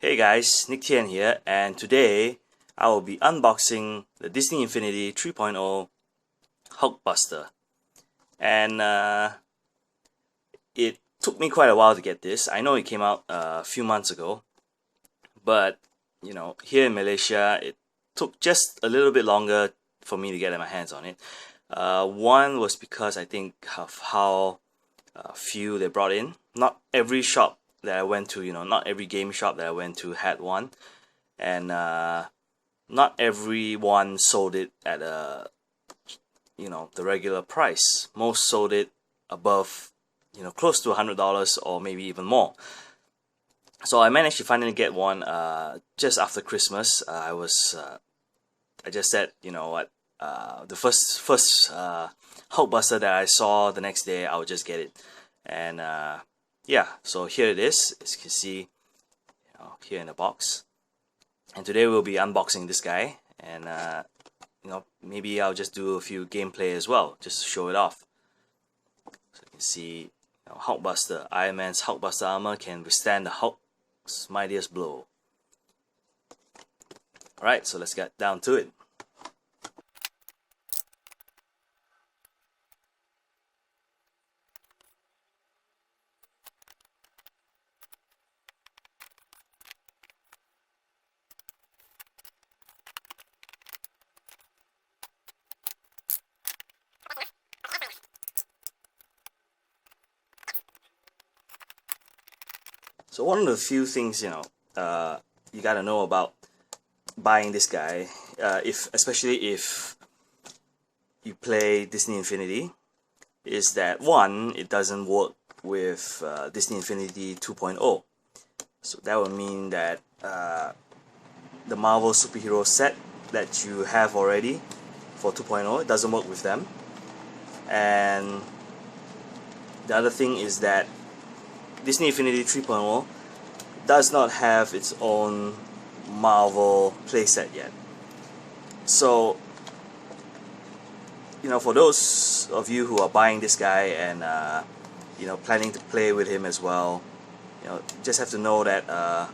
Hey guys, Nick Tian here, and today I will be unboxing the Disney Infinity 3.0 Hulkbuster. And it took me quite a while to get this. I know it came out a few months ago, but here in Malaysia, it took just a little bit longer for me to get my hands on it. One was because I think of how few they brought in. Not every shop that I went to, not every game shop that I went to had one, and not everyone sold it at the regular price. Most sold it above, close to $100 or maybe even more. So I managed to finally get one just after Christmas. I just said, you know what, the first Hulkbuster that I saw the next day, I would just get it. And yeah, so here it is, as you can see, here in the box. And today we'll be unboxing this guy, and maybe I'll just do a few gameplay as well, just to show it off. So you can see, Hulkbuster, Iron Man's Hulkbuster armor can withstand the Hulk's mightiest blow. Alright, so let's get down to it. So one of the few things you gotta know about buying this guy, especially if you play Disney Infinity, is that one, it doesn't work with Disney Infinity 2.0. So that would mean that the Marvel superhero set that you have already for 2.0, it doesn't work with them. And the other thing is that Disney Infinity 3.0 does not have its own Marvel playset yet. So, for those of you who are buying this guy and planning to play with him as well, just have to know that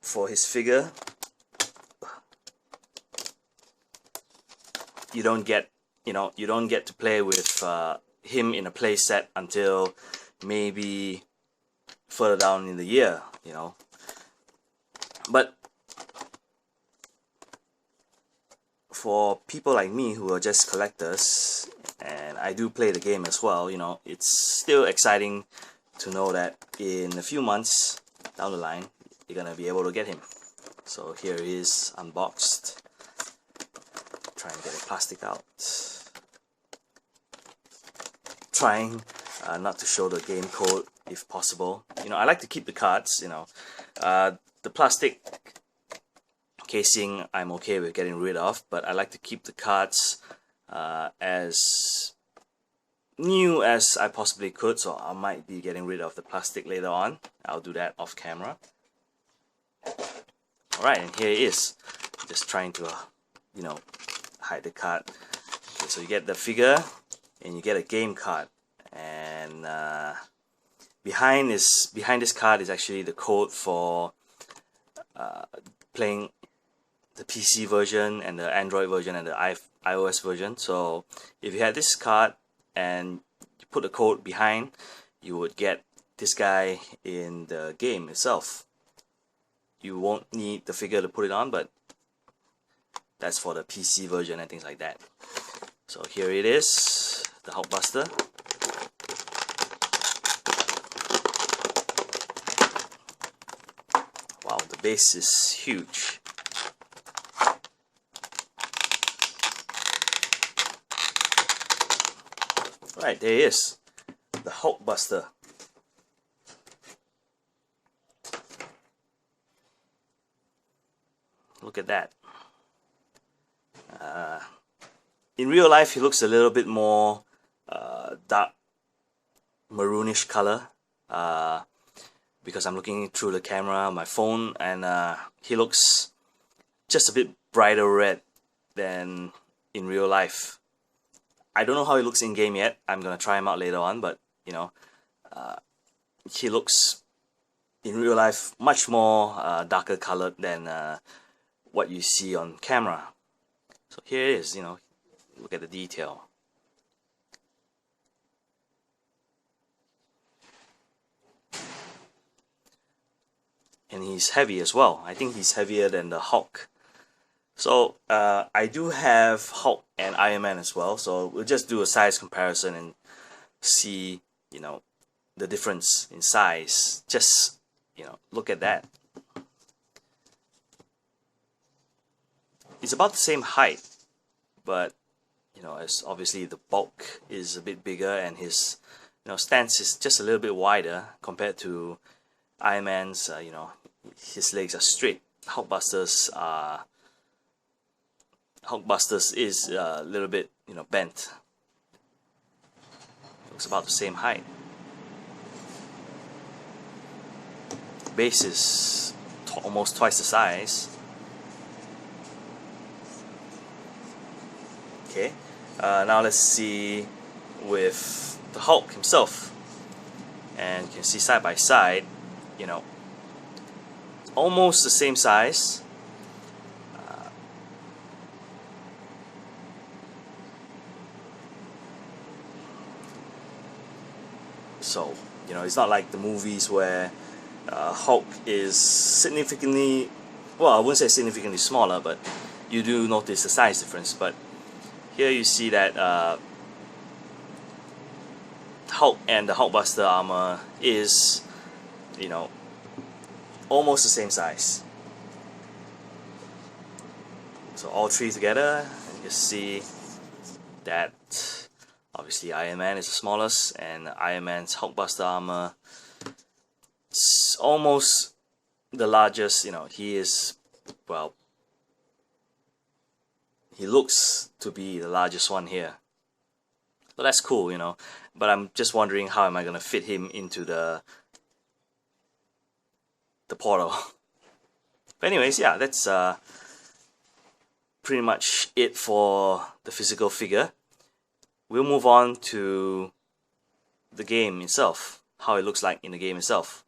for his figure, you don't get to play with him in a play set until maybe further down in the year, But for people like me who are just collectors, and I do play the game as well, it's still exciting to know that in a few months down the line, you're gonna be able to get him. So here he is, unboxed. Try and get the plastic out. Trying not to show the game code if possible. I like to keep the cards. The plastic casing I'm okay with getting rid of, but I like to keep the cards as new as I possibly could, so I might be getting rid of the plastic later on. I'll do that off camera. Alright, and here it is. Just trying to hide the card. Okay, so you get the figure and you get a game card, and behind this card is actually the code for playing the PC version and the Android version and the iOS version. So if you had this card and you put the code behind, you would get this guy in the game itself. You won't need the figure to put it on, but that's for the PC version and things like that. So here it is, the Hulkbuster. Wow, the base is huge. Right, there he is, the Hulkbuster. Look at that. In real life, he looks a little bit more dark maroonish color because I'm looking through the camera on my phone, and he looks just a bit brighter red than in real life. I don't know how he looks in game yet. I'm gonna try him out later on, but he looks in real life much more darker colored than what you see on camera. So here it is, you know, look at the detail. And he's heavy as well. I think he's heavier than the Hulk. So I do have Hulk and Iron Man as well, so we'll just do a size comparison and see, you know, the difference in size. Just, you know, look at that. It's about the same height, but you know, as obviously the bulk is a bit bigger and his, you know, stance is just a little bit wider compared to Iron Man's. You know, his legs are straight. Hulkbuster's is a little bit, you know, bent. Looks about the same height. Base is almost twice the size. Okay, now let's see with the Hulk himself, and you can see side by side, you know, almost the same size. So, you know, it's not like the movies where Hulk is significantly, well, I wouldn't say significantly smaller, but you do notice the size difference. But here you see that Hulk and the Hulkbuster armor is, you know, almost the same size. So all three together, and you see that obviously Iron Man is the smallest, and Iron Man's Hulkbuster armor is almost the largest. You know, he is, well, he looks to be the largest one here. So that's cool, you know, but I'm just wondering how am I gonna fit him into the portal. But anyways, yeah, that's pretty much it for the physical figure. We'll move on to the game itself, how it looks like in the game itself.